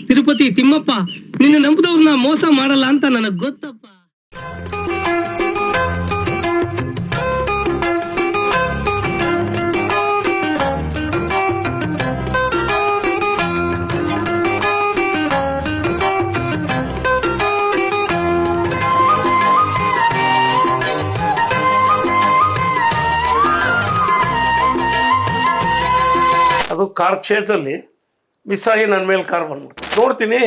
ತಿರುಪತಿ ತಿಮ್ಮಪ್ಪ, ನಿನ್ನ ನಂಬಿದವ್ರನ್ನ ಮೋಸ ಮಾಡಲ್ಲ ಅಂತ ನನಗ್ ಗೊತ್ತಪ್ಪ. ಅದು ಕಾರ್ ಚೇಸಲ್ಲಿ ಮಿಸ್ ಆಗಿ ನನ್ನ ಮೇಲೆ ಕಾರ್ ಬಂದ್ಬಿಡ್ತು. ನೋಡ್ತೀನಿ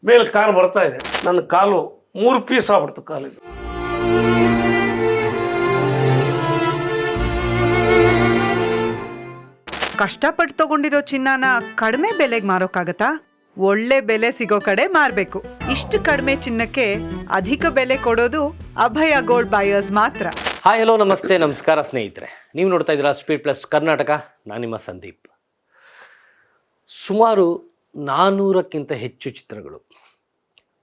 ಮೇಲೆ ಕಾರ್ ಬರ್ತಾ ಇದೆ, ನನ್ನ ಕಾಲು 3 ಪೀಸ್ ಆಗ್ಬಿಡ್ತು ಕಾಲಿಗೆ. ಕಷ್ಟಪಟ್ಟು ತಗೊಂಡಿರೋ ಚಿನ್ನನ ಕಡಿಮೆ ಬೆಲೆಗೆ ಮಾರೋಕ್ಕಾಗತ್ತಾ? ಒಳ್ಳೆ ಬೆಲೆ ಸಿಗೋ ಕಡೆ ಮಾರಬೇಕು. ಇಷ್ಟು ಕಡಿಮೆ ಚಿನ್ನಕ್ಕೆ ಅಧಿಕ ಬೆಲೆ ಕೊಡೋದು ಅಭಯ ಗೋಲ್ಡ್ ಬಯರ್ಸ್ ಮಾತ್ರ. ಹಾಯ್, ಹಲೋ, ನಮಸ್ತೆ, ನಮಸ್ಕಾರ ಸ್ನೇಹಿತರೆ. ನೀವು ನೋಡ್ತಾ ಇದ್ದೀರಾ ಸ್ಪೀಡ್ ಪ್ಲಸ್ ಕರ್ನಾಟಕ. ನಾನು ನಿಮ್ಮ ಸಂದೀಪ್. ಸುಮಾರು 400ಕ್ಕಿಂತ ಹೆಚ್ಚು ಚಿತ್ರಗಳು,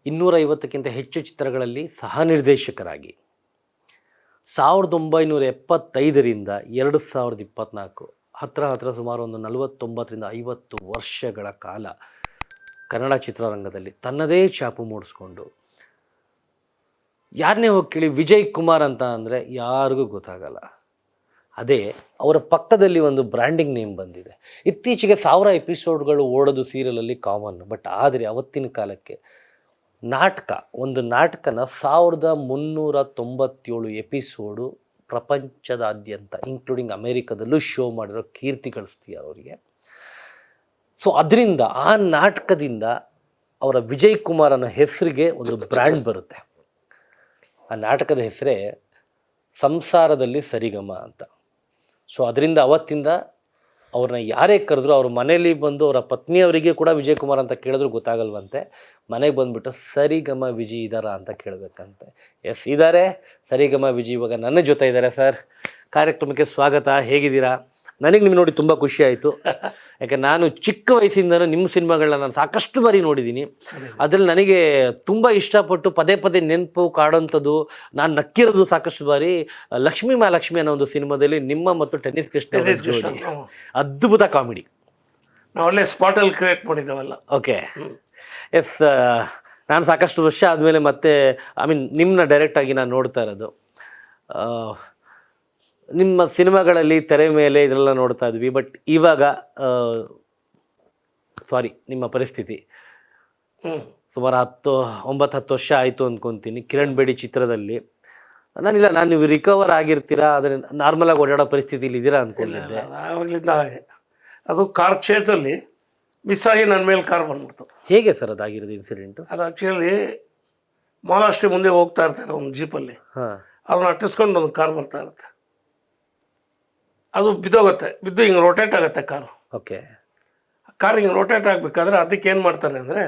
250ಕ್ಕಿಂತ ಹೆಚ್ಚು ಚಿತ್ರಗಳಲ್ಲಿ ಸಹ ನಿರ್ದೇಶಕರಾಗಿ 1975ರಿಂದ 2024 ಹತ್ರ ಸುಮಾರು ಒಂದು 49ರಿಂದ 50 ವರ್ಷಗಳ ಕಾಲ ಕನ್ನಡ ಚಿತ್ರರಂಗದಲ್ಲಿ ತನ್ನದೇ ಛಾಪು ಮೂಡಿಸ್ಕೊಂಡು, ಯಾರನ್ನೇ ಹೋಗಿ ಕೇಳಿ ವಿಜಯ್ ಕುಮಾರ್ ಅಂತ ಅಂದರೆ ಯಾರಿಗೂ ಗೊತ್ತಾಗಲ್ಲ. ಅದೇ ಅವರ ಪಕ್ಕದಲ್ಲಿ ಒಂದು ಬ್ರ್ಯಾಂಡಿಂಗ್ ನೇಮ್ ಬಂದಿದೆ. ಇತ್ತೀಚೆಗೆ 1000 ಎಪಿಸೋಡ್ಗಳು ಓಡೋದು ಸೀರಿಯಲಲ್ಲಿ ಕಾಮನ್. ಬಟ್ ಆದರೆ ಅವತ್ತಿನ ಕಾಲಕ್ಕೆ ಒಂದು ನಾಟಕನ 1397 ಎಪಿಸೋಡು ಪ್ರಪಂಚದಾದ್ಯಂತ ಇನ್ಕ್ಲೂಡಿಂಗ್ ಅಮೇರಿಕಾದಲ್ಲೂ ಶೋ ಮಾಡಿರೋ ಕೀರ್ತಿ ಗಳಿಸ್ತೀಯ ಅವರಿಗೆ. ಸೊ ಅದರಿಂದ ಆ ನಾಟಕದಿಂದ ಅವರ ವಿಜಯ್ ಕುಮಾರ್ ಅನ್ನೋ ಹೆಸರಿಗೆ ಒಂದು ಬ್ರ್ಯಾಂಡ್ ಬರುತ್ತೆ. ಆ ನಾಟಕದ ಹೆಸರೇ ಸಂಸಾರದಲ್ಲಿ ಸರಿಗಮ ಅಂತ. ಸೊ ಅದರಿಂದ ಅವತ್ತಿಂದ ಅವ್ರನ್ನ ಯಾರೇ ಕರೆದ್ರು ಅವ್ರ ಮನೇಲಿ ಬಂದು ಅವರ ಪತ್ನಿಯವರಿಗೆ ಕೂಡ ವಿಜಯ್ ಕುಮಾರ್ ಅಂತ ಕೇಳಿದ್ರು ಗೊತ್ತಾಗಲ್ವಂತೆ. ಮನೆಗೆ ಬಂದುಬಿಟ್ಟು ಸರಿಗಮ ವಿಜಯ್ ಇದ್ದಾರಾ ಅಂತ ಕೇಳಬೇಕಂತೆ. ಎಸ್, ಇದ್ದಾರೆ ಸರಿಗಮ ವಿಜಯ್. ಇವಾಗ ನನ್ನ ಜೊತೆ ಇದ್ದಾರೆ. ಸರ್, ಕಾರ್ಯಕ್ರಮಕ್ಕೆ ಸ್ವಾಗತ. ಹೇಗಿದ್ದೀರಾ? ನನಗೆ ನಿಮ್ಮ ನೋಡಿ ತುಂಬ ಖುಷಿ ಆಯಿತು. ಯಾಕೆ ನಾನು ಚಿಕ್ಕ ವಯಸ್ಸಿಂದನೂ ನಿಮ್ಮ ಸಿನಿಮಾಗಳನ್ನ ನಾನು ಸಾಕಷ್ಟು ಬಾರಿ ನೋಡಿದ್ದೀನಿ. ಅದರಲ್ಲಿ ನನಗೆ ತುಂಬ ಇಷ್ಟಪಟ್ಟು ಪದೇ ಪದೇ ನೆನಪು ಕಾಡೋಂಥದ್ದು, ನಾನು ನಕ್ಕಿರೋದು ಸಾಕಷ್ಟು ಬಾರಿ ಲಕ್ಷ್ಮೀ ಮಹಾಲಕ್ಷ್ಮಿ ಅನ್ನೋ ಒಂದು ಸಿನಿಮಾದಲ್ಲಿ ನಿಮ್ಮ ಮತ್ತು ಟೆನ್ನಿಸ್ ಕೃಷ್ಣ ಅದ್ಭುತ ಕಾಮಿಡಿ. ನಾವು ಒಳ್ಳೆ ಸ್ಪಾಟಲ್ಲಿ ಕ್ರಿಯೇಟ್ ಮಾಡಿದ್ದೇವಲ್ಲ. Okay, yes. ನಾನು ಸಾಕಷ್ಟು ವರ್ಷ ಆದಮೇಲೆ ಮತ್ತೆ ನಿಮ್ಮನ್ನ ಡೈರೆಕ್ಟಾಗಿ ನಾನು ನೋಡ್ತಾ ಇರೋದು. ನಿಮ್ಮ ಸಿನಿಮಾಗಳಲ್ಲಿ ತೆರೆ ಮೇಲೆ ಇದೆಲ್ಲ ನೋಡ್ತಾ ಇದ್ವಿ. ಬಟ್ ಇವಾಗ ನಿಮ್ಮ ಪರಿಸ್ಥಿತಿ ಸುಮಾರು 9-10 ವರ್ಷ ಆಯಿತು ಅಂದ್ಕೊತೀನಿ. ಕಿರಣ್ ಬೇಡಿ ಚಿತ್ರದಲ್ಲಿ ನಾನು ನೀವು ರಿಕವರ್ ಆಗಿರ್ತೀರಾ, ಆದರೆ ನಾರ್ಮಲಾಗಿ ಓಡಾಡೋ ಪರಿಸ್ಥಿತಿಲಿ ಇದ್ದೀರಾ ಅಂದ್ಕೊಂಡಿದ್ದೆ. ಆವಾಗಲಿಂದ ಹಾಗೆ. ಅದು ಕಾರ್ ಚೇಸಲ್ಲಿ ಮಿಸ್ ಆಗಿ ನನ್ನ ಮೇಲೆ ಕಾರ್ ಬಂದ್ಬಿಡ್ತು. ಹೇಗೆ ಸರ್ ಅದಾಗಿರೋದು ಇನ್ಸಿಡೆಂಟು? ಅದು ಆ್ಯಕ್ಚುಲಿ ಮಹಾರಾಷ್ಟ್ರ ಮುಂದೆ ಹೋಗ್ತಾ ಇರ್ತಾರೆ ಒಂದು ಜೀಪಲ್ಲಿ. ಅವ್ರನ್ನ ಅಟ್ಟಿಸ್ಕೊಂಡು ಒಂದು ಕಾರ್ ಬರ್ತಾ ಇರುತ್ತೆ. ಅದು ಬಿದ್ದೋಗುತ್ತೆ. ಬಿದ್ದು ಹಿಂಗೆ ರೊಟೇಟ್ ಆಗುತ್ತೆ ಕಾರು. ಓಕೆ. ಕಾರ್ ಹಿಂಗೆ ರೊಟೇಟ್ ಆಗಬೇಕಾದ್ರೆ ಅದಕ್ಕೆ ಏನು ಮಾಡ್ತಾರೆ ಅಂದರೆ,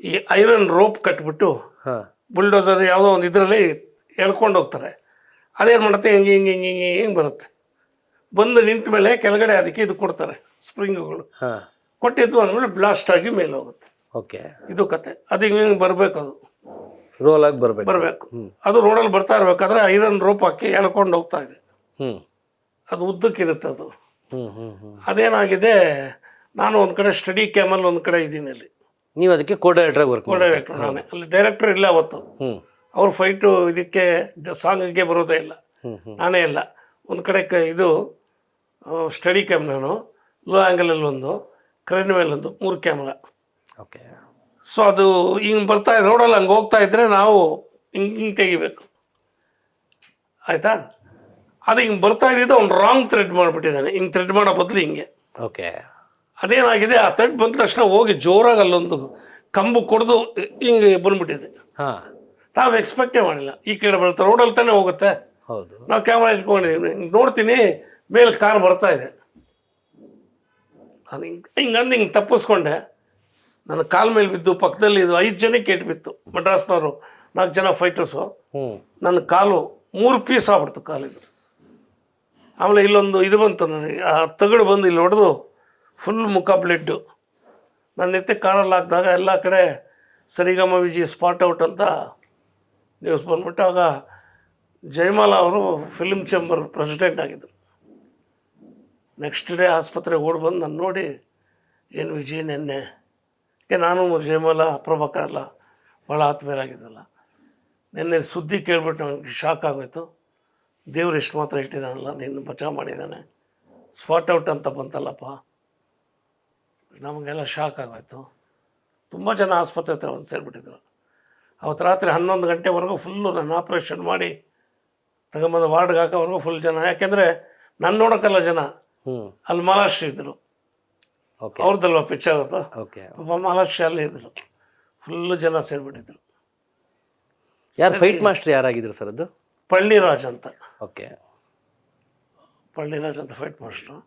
ಈ ಐರನ್ ರೋಪ್ ಕಟ್ಬಿಟ್ಟು ಬುಲ್ಡೋಸರ್ ಯಾವುದೋ ಒಂದು ಇದರಲ್ಲಿ ಎಳ್ಕೊಂಡು ಹೋಗ್ತಾರೆ. ಅದೇನು ಮಾಡುತ್ತೆ, ಹಿಂಗೆ ಬರುತ್ತೆ. ಬಂದು ನಿಂತ ಮೇಲೆ ಕೆಳಗಡೆ ಅದಕ್ಕೆ ಇದು ಕೊಡ್ತಾರೆ, ಸ್ಪ್ರಿಂಗ್ಗಳು. ಕೊಟ್ಟಿದ್ದು ಅಂದಮೇಲೆ ಬ್ಲಾಸ್ಟ್ ಆಗಿ ಮೇಲೆ ಹೋಗುತ್ತೆ. ಓಕೆ, ಇದು ಕತೆ. ಅದು ಹಿಂಗೆ ಬರಬೇಕು, ಅದು ರೋಲ್ ಆಗಿ ಬರಬೇಕು. ಅದು ರೋಡಲ್ಲಿ ಬರ್ತಾ ಇರಬೇಕಾದ್ರೆ ಐರನ್ ರೋಪ್ ಹಾಕಿ ಎಳ್ಕೊಂಡು ಹೋಗ್ತಾ ಇದೆ. ಅದು ಉದ್ದಕ್ಕಿರುತ್ತೆ ಅದು. ಅದೇನಾಗಿದೆ, ನಾನು ಒಂದು ಕಡೆ ಸ್ಟಡಿ ಕ್ಯಾಮಲ್ಲಿ ಒಂದು ಕಡೆ ಇದ್ದೀನಿ. ಅಲ್ಲಿ ನೀವು ಅದಕ್ಕೆ ಕೋ-ಡೈರೆಕ್ಟರ್ ನಾನೇ. ಅಲ್ಲಿ ಡೈರೆಕ್ಟರ್ ಇಲ್ಲ ಅವತ್ತು. ಅವ್ರು ಫೈಟು ಇದಕ್ಕೆ ಸಾಂಗಿಗೆ ಬರೋದೇ ಇಲ್ಲ, ನಾನೇ ಇಲ್ಲ. ಒಂದು ಕಡೆ ಇದು ಸ್ಟಡಿ ಕ್ಯಾಮ್, ನಾನು ಲೋ ಆ್ಯಂಗಲಲ್ಲಿ ಒಂದು, ಕ್ರೇನ್ ಮೇಲೊಂದು, 3 ಕ್ಯಾಮ್ರಾ. ಓಕೆ. ಸೊ ಅದು ಹಿಂಗೆ ಬರ್ತಾ ಇದೆ ರೋಡಲ್ಲಿ. ಹಂಗೆ ಹೋಗ್ತಾ ಇದ್ದರೆ ನಾವು ಹಿಂಗೆ ತೆಗಿಬೇಕು, ಆಯಿತಾ? ಅದು ಹಿಂಗೆ ಬರ್ತಾ ಇದ್ದಿದ್ದು ಅವ್ನು ರಾಂಗ್ ಥ್ರೆಡ್ ಮಾಡಿಬಿಟ್ಟಿದ್ದಾನೆ. ಹಿಂಗೆ ಥ್ರೆಡ್ ಮಾಡೋ ಬದಲು ಹಿಂಗೆ. ಓಕೆ. ಅದೇನಾಗಿದೆ, ಆ ಥ್ರೆಡ್ ಬಂದ ತಕ್ಷಣ ಹೋಗಿ ಜೋರಾಗಿ ಅಲ್ಲೊಂದು ಕಂಬು ಕೊಡ್ದು ಹಿಂಗೆ ಬಂದ್ಬಿಟ್ಟಿದೆ. ನಾವು ಎಕ್ಸ್ಪೆಕ್ಟೇ ಮಾಡಿಲ್ಲ. ಈ ಕಡೆ ಬರುತ್ತೆ, ರೋಡಲ್ಲಿ ತಾನೇ ಹೋಗುತ್ತೆ. ಹೌದು. ನಾವು ಕ್ಯಾಮ್ರಾ ಇಟ್ಕೊಂಡಿದ್ದೀವಿ. ಹಿಂಗೆ ನೋಡ್ತೀನಿ ಮೇಲೆ ಕಾರ್ ಬರ್ತಾ ಇದೆ. ಅದು ಹಿಂಗೆ ತಪ್ಪಿಸ್ಕೊಂಡೆ. ನನ್ನ ಕಾಲ ಮೇಲೆ ಬಿದ್ದು ಪಕ್ಕದಲ್ಲಿ ಇದು 5 ಜನಕ್ಕೆ ಏಟು ಬಿತ್ತು. ಮಡ್ರಾಸ್ನವರು 4 ಜನ ಫೈಟರ್ಸು. ನನ್ನ ಕಾಲು 3 ಪೀಸ್ ಆಗ್ಬಿಡ್ತು ಕಾಲಿಗೆ. ಆಮೇಲೆ ಇಲ್ಲೊಂದು ಇದು ಬಂತು ನನಗೆ, ಆ ತಗಡು ಬಂದು ಇಲ್ಲಿ ಹೊಡೆದು ಫುಲ್ ಮುಖ ಬ್ಲೆಡ್ಡು. ನನ್ನ ನೆತ್ತೆ ಕಾರಲ್ಲಿ ಹಾಕಿದಾಗ ಎಲ್ಲ ಕಡೆ ಸರಿಗಮ ವಿಜಯ್ ಸ್ಪಾಟ್ ಔಟ್ ಅಂತ ನ್ಯೂಸ್ ಬಂದ್ಬಿಟ್ಟು, ಆಗ ಜಯಮಾಲಾ ಅವರು ಫಿಲ್ಮ್ ಚೇಂಬರ್ ಪ್ರೆಸಿಡೆಂಟ್ ಆಗಿದ್ದರು. ನೆಕ್ಸ್ಟ್ ಡೇ ಆಸ್ಪತ್ರೆಗೆ ಓಡಿ ಬಂದು ನಾನು ನೋಡಿ, ಏನು ವಿಜಯ್ ನೆನ್ನೆ ನಾನು ಜಯಮಾಲ ಪ್ರಭಾಕರ್ ಎಲ್ಲ ಭಾಳ ಆತ್ಮೀಯರಾಗಿದ್ದಲ್ಲ. ನಿನ್ನೆ ಸುದ್ದಿ ಕೇಳ್ಬಿಟ್ಟು ನನಗೆ ಶಾಕ್ ಆಗೋಯ್ತು. ದೇವ್ರು ಎಷ್ಟು ಮಾತ್ರ ಇಟ್ಟಿದ್ದಾನಲ್ಲ, ನಿನ್ನ ಬಚಾವ್ ಮಾಡಿದ್ದಾನೆ, ಸ್ಪಾಟ್ ಔಟ್ ಅಂತ ಬಂತಲ್ಲಪ್ಪ, ನಮಗೆಲ್ಲ ಶಾಕ್ ಆಗೋಯ್ತು. ತುಂಬ ಜನ ಆಸ್ಪತ್ರೆ ಹತ್ರ ಒಂದು ಸೇರಿಬಿಟ್ಟಿದ್ರು. ಅವತ್ತು ರಾತ್ರಿ 11 ಗಂಟೆವರೆಗೂ ಫುಲ್ಲು ನನ್ನ ಆಪ್ರೇಷನ್ ಮಾಡಿ ತಗೊಂಬಂದು ವಾರ್ಡ್ಗೆ ಹಾಕೋವರೆಗೂ ಫುಲ್ ಜನ. ಯಾಕೆಂದರೆ ನಾನು ನೋಡೋಕ್ಕಲ್ಲ ಜನ, ಅಲ್ಲಿ ಮಾಲಾಶ್ರೀ ಇದ್ದರು, ಓಕೆ ಅವ್ರದ್ದಲ್ವ ಪಿಕ್ಚರ್ ಅದು, ಓಕೆ. ಪಾಪ ಮಾಲಾಶ್ರೀ ಅಲ್ಲೇ ಇದ್ದರು, ಫುಲ್ಲು ಜನ ಸೇರಿಬಿಟ್ಟಿದ್ರು. ಯಾರು ಫೈಟ್ ಮಾಸ್ಟರ್ ಯಾರಾಗಿದ್ರು ಸರ್ ಅದು? ಪಳ್ಳಿರಾಜ್ ಅಂತ. ಓಕೆ, ಪಳ್ಳಿರಾಜ್ ಅಂತ ಫೈಟ್ ಮಾಸ್ಟ್ರು.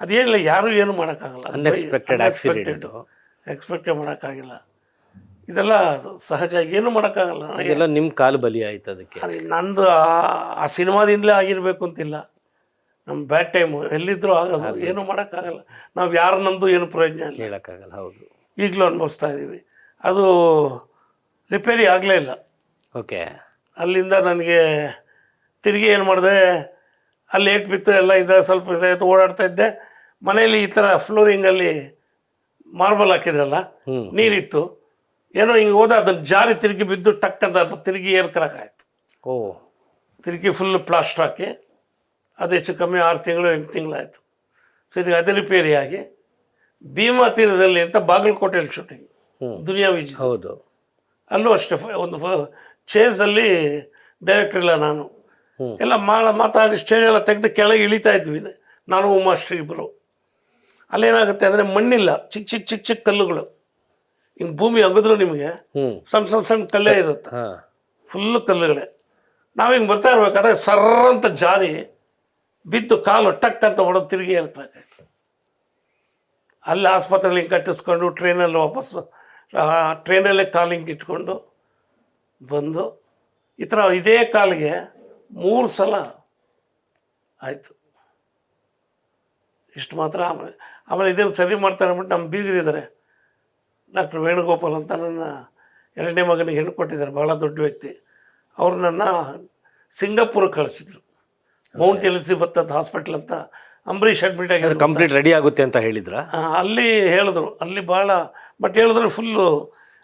ಅದೇನಿಲ್ಲ, ಯಾರೂ ಏನು ಮಾಡೋಕ್ಕಾಗಲ್ಲ, ಅನ್ಎಕ್ಸ್ಪೆಕ್ಟೆಡ್ ಆಕ್ಸಿಡೆಂಟ್, ಎಕ್ಸ್ಪೆಕ್ಟೇ ಮಾಡೋಕ್ಕಾಗಿಲ್ಲ. ಇದೆಲ್ಲ ಸಹಜ, ಏನು ಮಾಡೋಕ್ಕಾಗಲ್ಲ. ಇದೆಲ್ಲ ನಿಮ್ಮ ಕಾಲು ಬಲಿ ಆಯ್ತು ಅದಕ್ಕೆ. ಅದು ನಂದು ಆ ಸಿನಿಮಾದಿಂದಲೇ ಆಗಿರಬೇಕು ಅಂತಿಲ್ಲ. ನಮ್ಮ ಬ್ಯಾಡ್ ಟೈಮು ಎಲ್ಲಿದ್ದರೂ ಆಗೋದು, ಏನು ಮಾಡೋಕ್ಕಾಗಲ್ಲ. ನಾವು ಯಾರು ನಮ್ಮದು ಏನು ಪ್ರಯೋಜನ ಇಲ್ಲ, ಹೇಳೋಕ್ಕಾಗಲ್ಲ. ಹೌದು, ಈಗಲೂ ಅನುಭವಿಸ್ತಾ ಇದ್ದೀವಿ. ಅದು ರಿಪೇರಿ ಆಗಲೇ ಇಲ್ಲ. ಓಕೆ, ಅಲ್ಲಿಂದ ನನಗೆ ತಿರುಗಿ ಏನು ಮಾಡಿದೆ, ಅಲ್ಲಿ ಏಟ್ ಬಿತ್ತು ಎಲ್ಲ ಇದೆ, ಸ್ವಲ್ಪ ಇದಾಯಿತು, ಓಡಾಡ್ತಾ ಇದ್ದೆ. ಮನೇಲಿ ಈ ಥರ ಫ್ಲೋರಿಂಗಲ್ಲಿ ಮಾರ್ಬಲ್ ಹಾಕಿದ್ರಲ್ಲ, ನೀರಿತ್ತು, ಏನೋ ಹಿಂಗೆ ಹೋದ, ಅದನ್ನು ಜಾರಿ ತಿರುಗಿ ಬಿದ್ದು ಟಕ್ ಅಂತ ತಿರುಗಿ ಏರ್ಕರಾಕಾಯ್ತು. ಓ, ತಿರುಗಿ ಫುಲ್ ಪ್ಲಾಸ್ಟರ್ ಹಾಕಿ ಅದು ಹೆಚ್ಚು ಕಮ್ಮಿ 6 ತಿಂಗಳು 8 ತಿಂಗಳಾಯಿತು. ಸರಿ, ಅದೇ ರಿಪೇರಿ ಆಗಿ ಭೀಮಾ ತೀರದಲ್ಲಿ ಅಂತ ಬಾಗಲಕೋಟೆಯಲ್ಲಿ ಶೂಟಿಂಗ್, ದುನಿಯಾ ವಿಜಯ್, ಹೌದು, ಅಲ್ಲೂ ಅಷ್ಟೇ ಒಂದು ಚೇಸಲ್ಲಿ ಡೈರೆಕ್ಟರ್ ಇಲ್ಲ ನಾನು ಎಲ್ಲ ಮಾತಾಡಿ ಸ್ಟೇಜ್ ಎಲ್ಲ ತೆಗೆದು ಕೆಳಗೆ ಇಳಿತಾ ಇದ್ವಿ ನಾನು ಉಮಾಶ್ರೀ ಇಬ್ಬರು. ಅಲ್ಲೇನಾಗುತ್ತೆ ಅಂದರೆ ಮಣ್ಣಿಲ್ಲ, ಚಿಕ್ಕ ಚಿಕ್ಕ ಚಿಕ್ಕ ಚಿಕ್ಕ ಕಲ್ಲುಗಳು, ಹಿಂಗೆ ಭೂಮಿ ಅಗಿದ್ರು ನಿಮಗೆ ಸಣ್ಣ ಸಣ್ಣ ಸಣ್ಣ ಕಲ್ಲೇ ಇರುತ್ತೆ, ಫುಲ್ಲು ಕಲ್ಲುಗಳೇ. ನಾವು ಹಿಂಗೆ ಬರ್ತಾ ಇರ್ಬೇಕಾದ್ರೆ ಸರ್ರಂತ ಜಾರಿ ಬಿದ್ದು ಕಾಲು ಟಕ್ ಅಂತ ಹೊಡೆದು ತಿರುಗಿ ಏರ್ಕಾಯ್ತು. ಅಲ್ಲಿ ಆಸ್ಪತ್ರೆಯಲ್ಲಿ ಹಿಂಗೆ ಕಟ್ಟಿಸ್ಕೊಂಡು ಟ್ರೈನಲ್ಲಿ ವಾಪಸ್ ಟ್ರೈನಲ್ಲೇ ಕಾಲು ಹಿಂಗೆ ಇಟ್ಕೊಂಡು ಬಂದು ಈ ಥರ ಇದೇ ಕಾಲಿಗೆ 3 ಸಲ ಆಯಿತು. ಇಷ್ಟು ಮಾತ್ರ. ಆಮೇಲೆ ಇದನ್ನು ಸರಿ ಮಾಡ್ತಾರೆ ಅಂದ್ಬಿಟ್ಟು ನಮ್ಮ ಬೀಗರಿದ್ದಾರೆ, ಡಾಕ್ಟರ್ ವೇಣುಗೋಪಾಲ್ ಅಂತ, ನನ್ನ 2ನೇ ಮಗನಿಗೆ ಹೆಣ್ಣು ಕೊಟ್ಟಿದ್ದಾರೆ, ಭಾಳ ದೊಡ್ಡ ವ್ಯಕ್ತಿ. ಅವರು ನನ್ನ ಸಿಂಗಾಪುರಕ್ಕೆ ಕಳಿಸಿದ್ರು. ಮೌಂಟ್ ಎಲಿಜಬೆತ್ ಅಂತ ಹಾಸ್ಪಿಟ್ಲ್ ಅಂತ, ಅಂಬರೀಷ್ ಅಡ್ಮಿಟ್ ಆಗಿದ್ರು. ಕಂಪ್ಲೀಟ್ ರೆಡಿ ಆಗುತ್ತೆ ಅಂತ ಹೇಳಿದ್ರ? ಅಲ್ಲಿ ಹೇಳಿದ್ರು, ಅಲ್ಲಿ ಭಾಳ ಬಟ್ ಹೇಳಿದ್ರು ಫುಲ್ಲು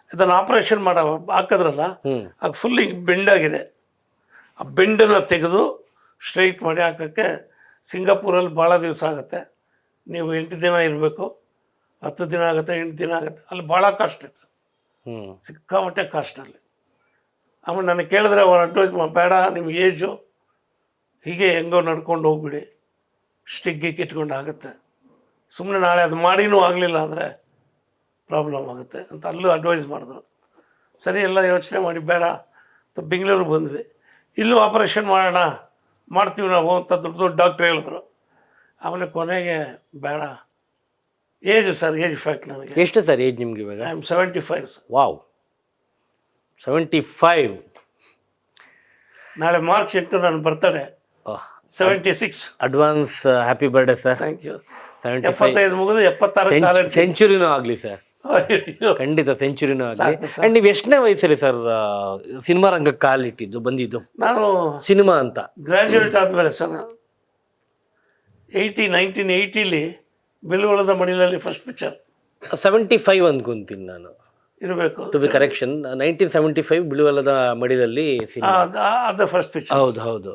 ಇದನ್ನು ಆಪ್ರೇಷನ್ ಹಾಕಿದ್ರಲ್ಲ, ಆಗ ಫುಲ್ ಈಗ ಬೆಂಡಾಗಿದೆ. ಆ ಬೆಂಡನ್ನು ತೆಗೆದು ಸ್ಟ್ರೈಟ್ ಮಾಡಿ ಹಾಕೋಕ್ಕೆ ಸಿಂಗಾಪುರಲ್ಲಿ ಭಾಳ ದಿವಸ ಆಗುತ್ತೆ. ನೀವು 8 ದಿನ ಇರಬೇಕು, 10 ದಿನ ಆಗುತ್ತೆ, 8 ದಿನ ಆಗುತ್ತೆ. ಅಲ್ಲಿ ಭಾಳ ಕಾಸ್ಟ್ ಇದೆ, ಸಿಕ್ಕಾಮಟ್ಟೆ ಕಾಸ್ಟಲ್ಲಿ. ಆಮೇಲೆ ನನಗೆ ಕೇಳಿದ್ರೆ ಅವ್ರು ಅಡ್ವೈಸ್ ಬೇಡ, ನಿಮ್ಗೆ ಏಜು ಹೀಗೆ ಹೆಂಗೋ ನಡ್ಕೊಂಡು ಹೋಗ್ಬಿಡಿ, ಸ್ಟಿಗ್ಗಿಗೆ ಇಟ್ಕೊಂಡು ಆಗುತ್ತೆ, ಸುಮ್ಮನೆ ನಾಳೆ ಅದು ಮಾಡಿನೂ ಆಗಲಿಲ್ಲ ಅಂದರೆ ಪ್ರಾಬ್ಲಮ್ ಆಗುತ್ತೆ ಅಂತ ಅಲ್ಲೂ ಅಡ್ವೈಸ್ ಮಾಡಿದ್ರು. ಸರಿ, ಎಲ್ಲ ಯೋಚನೆ ಮಾಡಿ ಬೇಡ ಅಂತ ಬೆಂಗಳೂರು ಬಂದ್ವಿ. ಇಲ್ಲೂ ಆಪರೇಷನ್ ಮಾಡೋಣ, ಮಾಡ್ತೀವಿ ನಾವು ಅಂತ ದೊಡ್ಡ ದೊಡ್ಡ ಡಾಕ್ಟ್ರ್ ಹೇಳಿದ್ರು. ಆಮೇಲೆ ಕೊನೆಗೆ ಬೇಡ, ಏಜು ಸರ್, ಏಜ್ ಫ್ಯಾಕ್ಟ್ ನನಗೆ. ಎಷ್ಟು ಸರ್ ಏಜ್ ನಿಮ್ಗೆ ಇವಾಗ? I am 75 sir. ವಾವ್, 75. ನಾಳೆ ಮಾರ್ಚ್ 8 ನನ್ನ birthday, 76. Advance happy birthday sir. Thank you. 75 ಮುಗಿದು 76 ಸೆಂಚುರಿನೂ ಆಗಲಿ ಸರ್, ಖಂಡಿತ ಸೆಂಚುರಿನೂ ಆಗಲಿ. ಆ್ಯಂಡ್ ನೀವು ಎಷ್ಟನೇ ವಯಸ್ಸಲ್ಲಿ ಸರ್ ಸಿನಿಮಾ ರಂಗಕ್ಕೆ ಕಾಲಿಟ್ಟಿದ್ದು ಬಂದಿದ್ದು? ನಾನು ಸಿನಿಮಾ ಅಂತ ಗ್ರ್ಯಾಜುಯೇಟ್ ಆದಮೇಲೆ ಸರ್, 1980 ಬಿಲ್ವಳದ ಮಡಿಲಲ್ಲಿ ಫಸ್ಟ್ ಪಿಕ್ಚರ್. 75 ಅಂದ್ಕೊಂತೀನಿ ನಾನು, ಇರಬೇಕು ಟು ಬಿ ಕರೆಕ್ಷನ್. 1975 ಬಿಳುವಲದ ಮಡಿಲಲ್ಲಿ ಸಿನಿಮಾ, ಅದು ಫಸ್ಟ್ ಪಿಕ್ಚರ್. ಹೌದು ಹೌದು.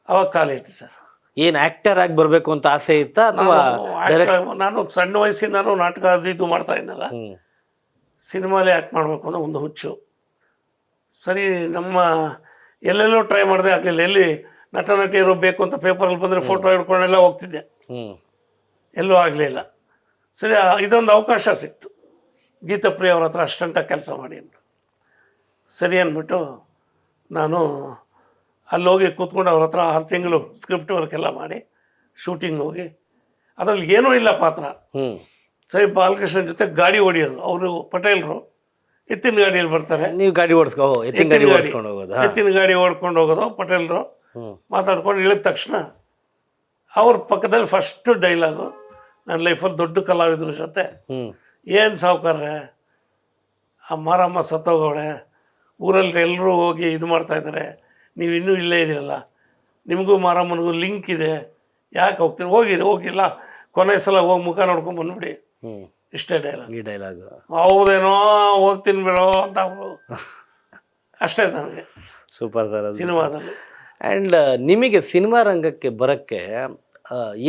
ಅವಾಗ ಕಾಲಿಟ್ಟು ಸರ್. ಏನು ಆ್ಯಕ್ಟರ್ ಆಗಿ ಬರಬೇಕು ಅಂತ ಆಸೆ ಇತ್ತಾ ಅಥವಾ? ನಾನು ಸಣ್ಣ ವಯಸ್ಸಿನ ನಾನು ನಾಟಕ ಅದು ಇದು ಮಾಡ್ತಾ ಇದ್ದಲ್ಲ, ಸಿನಿಮಾಲೇ ಆ್ಯಕ್ಟ್ ಮಾಡಬೇಕು ಅನ್ನೋ ಒಂದು ಹುಚ್ಚು. ಸರಿ, ನಮ್ಮ ಎಲ್ಲೆಲ್ಲೋ ಟ್ರೈ ಮಾಡಿದೆ, ಆಗಲಿಲ್ಲ. ಎಲ್ಲಿ ನಟ ನಟಿಯರು ಬೇಕು ಅಂತ ಪೇಪರಲ್ಲಿ ಬಂದರೆ ಫೋಟೋ ಹಿಡ್ಕೊಂಡೆಲ್ಲ ಹೋಗ್ತಿದ್ದೆ, ಎಲ್ಲೂ ಆಗಲಿಲ್ಲ. ಸರಿ, ಇದೊಂದು ಅವಕಾಶ ಸಿಕ್ತು, ಗೀತಾಪ್ರಿಯ ಅವ್ರ ಹತ್ರ ಅಷ್ಟಂಟಾಗಿ ಕೆಲಸ ಮಾಡಿ ಅಂತ. ಸರಿ ಅಂದ್ಬಿಟ್ಟು ನಾನು ಅಲ್ಲಿ ಹೋಗಿ ಕೂತ್ಕೊಂಡು ಅವ್ರ ಹತ್ರ 6 ತಿಂಗಳು ಸ್ಕ್ರಿಪ್ಟ್ ವರ್ಕ್ ಎಲ್ಲ ಮಾಡಿ ಶೂಟಿಂಗ್ ಹೋಗಿ, ಅದರಲ್ಲಿ ಏನೂ ಇಲ್ಲ ಪಾತ್ರ. ಸರಿ, ಬಾಲಕೃಷ್ಣನ್ ಜೊತೆ ಗಾಡಿ ಹೊಡಿಯೋದು. ಅವರು ಪಟೇಲ್ರು ಎತ್ತಿನ ಗಾಡಿಯಲ್ಲಿ ಬರ್ತಾರೆ, ನೀವು ಗಾಡಿ ಓಡಿಸ್ಕೊ, ಎತ್ತಿನ ಗಾಡಿ ಓಡಿಸ್ಕೊಂಡು ಹೋಗೋದು. ಎತ್ತಿನ ಗಾಡಿ ಓಡ್ಕೊಂಡು ಹೋಗೋದು. ಪಟೇಲ್ರು ಮಾತಾಡ್ಕೊಂಡು ಇಳಿದ ತಕ್ಷಣ ಅವ್ರ ಪಕ್ಕದಲ್ಲಿ ಫಸ್ಟ್ ಡೈಲಾಗು, ನನ್ನ ಲೈಫಲ್ಲಿ ದೊಡ್ಡ ಕಲಾವಿದ್ರ ಜೊತೆ, ಏನು ಸಾವುಕಾರ್ರೆ, ಆ ಮಾರಮ್ಮ ಸತ್ತೋಗವಳೆ, ಊರಲ್ಲಿ ಎಲ್ಲರೂ ಹೋಗಿ ಇದು ಮಾಡ್ತಾಯಿದ್ದಾರೆ, ನೀವು ಇನ್ನೂ ಇಲ್ಲೇ ಇದ್ದೀರಲ್ಲ, ನಿಮಗೂ ಮಾರಮ್ಮನಿಗೂ ಲಿಂಕ್ ಇದೆ, ಯಾಕೆ ಹೋಗ್ತೀರಿ, ಹೋಗಿಲ್ಲ ಕೊನೆ ಸಲ ಹೋಗಿ ಮುಖ ನೋಡ್ಕೊಂಡು ಬಂದ್ಬಿಡಿ ಇಷ್ಟೇ ಡೈಲಾಗ್. ಈ ಡೈಲಾಗ್ ಹೌದೇನೋ ಹೋಗ್ತೀನಿ ಬಿಡೋ ಅಂತ ಅವರು ಅಷ್ಟೇ ನನಗೆ ಸೂಪರ್ ಸರ್ ಅದು. ಸಿನಿಮಾದಲ್ಲಿ. ಆ್ಯಂಡ್ ನಿಮಗೆ ಸಿನಿಮಾ ರಂಗಕ್ಕೆ ಬರೋಕ್ಕೆ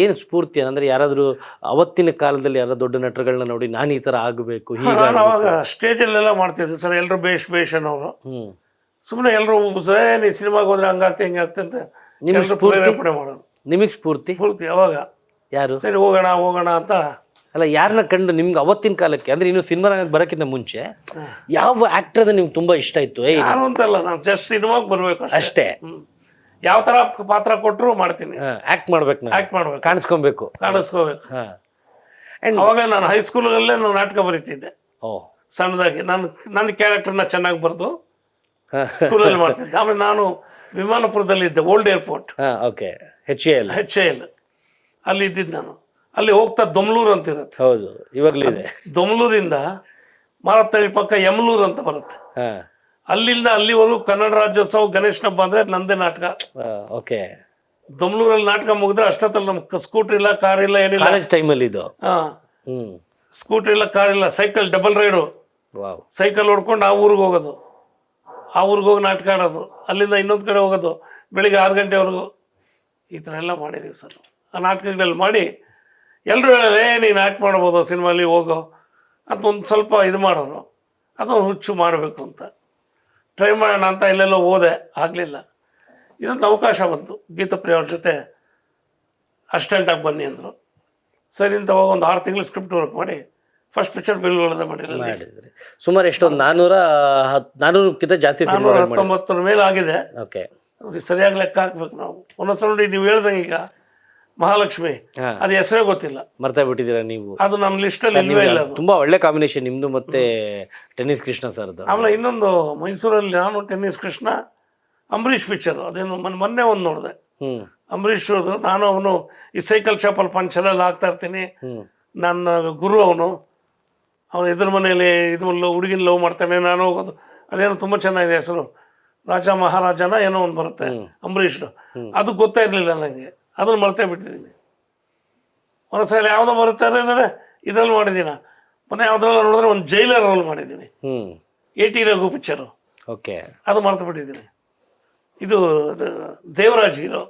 ಏನು ಸ್ಫೂರ್ತಿ ಅಂದರೆ ಯಾರಾದರೂ ಅವತ್ತಿನ ಕಾಲದಲ್ಲಿ ಯಾರೋ ದೊಡ್ಡ ನಟರುಗಳನ್ನ ನೋಡಿ ನಾನು ಈ ಥರ ಆಗಬೇಕು ಹೀಗೆ ನಾನು ಅವಾಗ ಸ್ಟೇಜಲ್ಲೆಲ್ಲ ಮಾಡ್ತಿದ್ದೆ ಸರ್. ಎಲ್ಲರೂ ಬೇಷ್ ಅನ್ನೋರು. ಸುಮ್ಮನೆ ಎಲ್ಲರೂ ನೀ ಸಿನಿಮಾಗೆ ಹೋದ್ರೆ ಹಂಗಾಗ್ತೆ ಹಿಂಗಾಗ್ತೆ ಅಂತ ಎಲ್ಲರೂ ಪ್ರೇರೇಪಣೆ ಮಾಡೋರು. ನಿಮಗೆ ಸ್ಫೂರ್ತಿ ಯಾವಾಗ ಯಾರು? ಸರಿ ಹೋಗೋಣ ಅಂತ. ಅಲ್ಲ, ಯಾರನ್ನ ಕಂಡು ನಿಮ್ಗೆ ಅವತ್ತಿನ ಕಾಲಕ್ಕೆ ಅಂದರೆ ಇನ್ನು ಸಿನಿಮಾ ರಂಗಕ್ಕೆ ಬರೋಕ್ಕಿಂತ ಮುಂಚೆ ಯಾವ ಆ್ಯಕ್ಟರ್ ನಿಮ್ಗೆ ತುಂಬ ಇಷ್ಟ ಇತ್ತು? ಯಾರು ಅಂತಲ್ಲ, ನಾನು ಜಸ್ಟ್ ಸಿನಿಮಾಗೆ ಬರಬೇಕು ಅಷ್ಟೇ. ಯಾವ ಥರ ಪಾತ್ರ ಕೊಟ್ಟರು ಮಾಡ್ತೀನಿ. ಆ್ಯಕ್ಟ್ ಮಾಡ್ಬೇಕು, ಆ್ಯಕ್ಟ್ ಮಾಡ್ಬೇಕು, ಕಾಣಿಸ್ಕೊಬೇಕು. ಹಾಂ. ಅವಾಗ ನಾನು ಹೈಸ್ಕೂಲಲ್ಲೇ ನಾನು ನಾಟಕ ಬರೀತಿದ್ದೆ. ಸಣ್ಣದಾಗಿ ನನ್ನ ಕ್ಯಾರೆಕ್ಟರ್ನ ಚೆನ್ನಾಗಿ ಬರೆದು ಸ್ಕೂಲಲ್ಲಿ ಮಾಡ್ತಿದ್ದೆ. ಆಮೇಲೆ ನಾನು ವಿಮಾನಪುರದಲ್ಲಿ ಇದ್ದೆ, ಓಲ್ಡ್ ಏರ್ಪೋರ್ಟ್. ಓಕೆ, HAL ಅಲ್ಲಿ ಇದ್ದಿದ್ದು ನಾನು. ಅಲ್ಲಿ ಹೋಗ್ತಾ ದೊಮ್ಲೂರು ಅಂತ ಇರುತ್ತೆ. ಹೌದು, ಇವಾಗಲಿದೆ. ದೊಮ್ಲೂರಿಂದ ಮಾರತ್ತಳ್ಳಿ ಪಕ್ಕ ಯಮಲೂರು ಅಂತ ಬರುತ್ತೆ. ಅಲ್ಲಿಂದ ಅಲ್ಲಿವರೆಗೂ ಕನ್ನಡ ರಾಜ್ಯೋತ್ಸವ, ಗಣೇಶನ ಹಬ್ಬ ಅಂದರೆ ನಂದೇ ನಾಟಕ. ಓಕೆ. ದೊಮ್ಲೂರಲ್ಲಿ ನಾಟಕ ಮುಗಿದ್ರೆ ಅಷ್ಟೊತ್ತಲ್ಲಿ ನಮ್ಗೆ ಸ್ಕೂಟ್ರ್ ಇಲ್ಲ, ಕಾರ್ ಇಲ್ಲ, ಏನಿಲ್ಲ. ಟೈಮಲ್ಲಿ ಇದು. ಸ್ಕೂಟ್ರ್ ಇಲ್ಲ, ಕಾರ್ ಇಲ್ಲ, ಸೈಕಲ್ ಡಬಲ್ ರೈಡು. ಸೈಕಲ್ ಹೊಡ್ಕೊಂಡು ಆ ಊರಿಗೆ ಹೋಗೋದು, ಆ ಊರಿಗೆ ಹೋಗಿ ನಾಟಕ ಆಡೋದು, ಅಲ್ಲಿಂದ ಇನ್ನೊಂದು ಕಡೆ ಹೋಗೋದು, ಬೆಳಿಗ್ಗೆ 6 ಗಂಟೆವರೆಗೂ. ಈ ಥರ ಎಲ್ಲ ಮಾಡಿದ್ದೀವಿ ಸರ್. ಆ ನಾಟಕಗಳಲ್ಲಿ ಮಾಡಿ ಎಲ್ಲರೂ ಹೇಳೋದೇ ನೀನು ಆ್ಯಕ್ಟ್ ಮಾಡ್ಬೋದು ಸಿನಿಮಾಲಿ, ಹೋಗೋ ಅಂತ ಒಂದು ಸ್ವಲ್ಪ ಇದು ಮಾಡೋರು. ಅದೊಂದು ಹುಚ್ಚು ಮಾಡಬೇಕು ಅಂತ ಟ್ರೈ ಮಾಡೋಣ ಅಂತ ಎಲ್ಲೆಲ್ಲೋ ಹೋದೆ, ಆಗಲಿಲ್ಲ. ಇದೊಂದು ಅವಕಾಶ ಬಂತು. ಗೀತಪ್ರಿಯ ಅವ್ರ ಜೊತೆ ಅಸಿಸ್ಟೆಂಟಾಗಿ ಬನ್ನಿ ಅಂದರು. ಸರಿ ಅಂತ ಹೋಗಿ ಒಂದು 6 ತಿಂಗಳು ಸ್ಕ್ರಿಪ್ಟ್ ವರ್ಕ್ ಮಾಡಿ ಫಸ್ಟ್ ಪಿಕ್ಚರ್ ಬೆಂಗಳೂರಲ್ಲೇ ಮಾಡಿದ್ರಿ. ಸುಮಾರು ಎಷ್ಟೊಂದು 400ಕ್ಕಿಂತ ಜಾಸ್ತಿ, 419 ಮೇಲೆ ಆಗಿದೆ. ಓಕೆ, ಸರಿಯಾಗಿ ಲೆಕ್ಕ ಹಾಕ್ಬೇಕು ನಾವು. ಒಂದೊಂದ್ಸಲ ನೋಡಿ ನೀವು ಹೇಳ್ದಂಗೆ ಈಗ ಮಹಾಲಕ್ಷ್ಮಿ, ಅದು ಹೆಸರೇ ಗೊತ್ತಿಲ್ಲ, ಮರ್ತಾ ಬಿಟ್ಟಿದ್ದೀರಾ ನೀವು. ಅದು ನಮ್ಮ ಲಿಸ್ಟಲ್ಲಿ ಇಲ್ವೇ ಇಲ್ಲ. ತುಂಬಾ ಒಳ್ಳೆ ಕಾಂಬಿನೇಷನ್ ನಿಮ್ದು ಮತ್ತೆ ಟೆನ್ನಿಸ್ ಕೃಷ್ಣ ಸರ್ದು. ಆಮೇಲೆ ಇನ್ನೊಂದು ಮೈಸೂರಲ್ಲಿ ನಾನು ಟೆನ್ನಿಸ್ ಕೃಷ್ಣ, ಅಂಬರೀಷ್ ಪಿಕ್ಚರ್ ಅದೇನು ಮೊನ್ನೆ ಒಂದು ನೋಡಿದೆ. ಅಂಬರೀಷ್ ನಾನು ಅವನು ಈ ಸೈಕಲ್ ಶಾಪಲ್ಲಿ ಪಂಚರಲ್ಲಿ ಆಗ್ತಾ ಇರ್ತೀನಿ. ನನ್ನ ಗುರು ಅವನು ಎದುರು ಮನೆಯಲ್ಲಿ ಹುಡುಗಿನ ಲವ್ ಮಾಡ್ತಾನೆ, ನಾನು ಹೋಗೋದು. ಅದೇನೋ ತುಂಬ ಚೆನ್ನಾಗಿದೆ ಹೆಸರು, ರಾಜ ಮಹಾರಾಜನ ಏನೋ ಒಂದು ಬರುತ್ತೆ ಅಂಬರೀಷ್ದು. ಅದು ಗೊತ್ತೇ ಇರಲಿಲ್ಲ ನನಗೆ, ಅದನ್ನು ಮರ್ತೇ ಬಿಟ್ಟಿದ್ದೀನಿ. ಒಂದ್ಸಲ ಯಾವುದೋ ಬರುತ್ತೆ ಅಂದರೆ ಇದ್ರಲ್ಲಿ ಮಾಡಿದ್ದೀನಿ. ಮೊನ್ನೆ ಯಾವುದ್ರಲ್ಲ ನೋಡಿದ್ರೆ ಒಂದು ಜೈಲರ್ ರೋಲ್ ಮಾಡಿದ್ದೀನಿ, AT ರಘು ಪಿಕ್ಚರು. ಓಕೆ, ಅದು ಮರ್ತು ಬಿಟ್ಟಿದ್ದೀನಿ. ಇದು ದೇವರಾಜ್ ಹೀರೋ.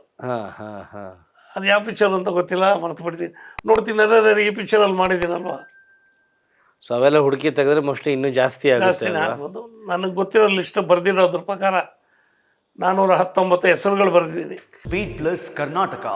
ಅದು ಯಾವ ಪಿಕ್ಚರ್ ಅಂತ ಗೊತ್ತಿಲ್ಲ, ಮರ್ತು ಬಿಟ್ಟಿದ್ದೀನಿ. ನೋಡ್ತೀನಿ ಈ ಪಿಕ್ಚರಲ್ಲಿ ಮಾಡಿದ್ದೀನಲ್ವ. ಸೊ ಅವೆಲ್ಲ ಹುಡುಕಿ ತೆಗೆದ್ರೆ ಮೋಸ್ಟ್ಲಿ ಇನ್ನೂ ಜಾಸ್ತಿನೇ ಆಗ್ಬೋದು. ನನಗೆ ಗೊತ್ತಿರೋ ಲಿಸ್ಟ್ ಬರೆದಿರೋದ್ರ ಪ್ರಕಾರ 419 ಹೆಸರುಗಳು ಬರೆದಿದ್ದೀನಿ. Beat Plus Karnataka.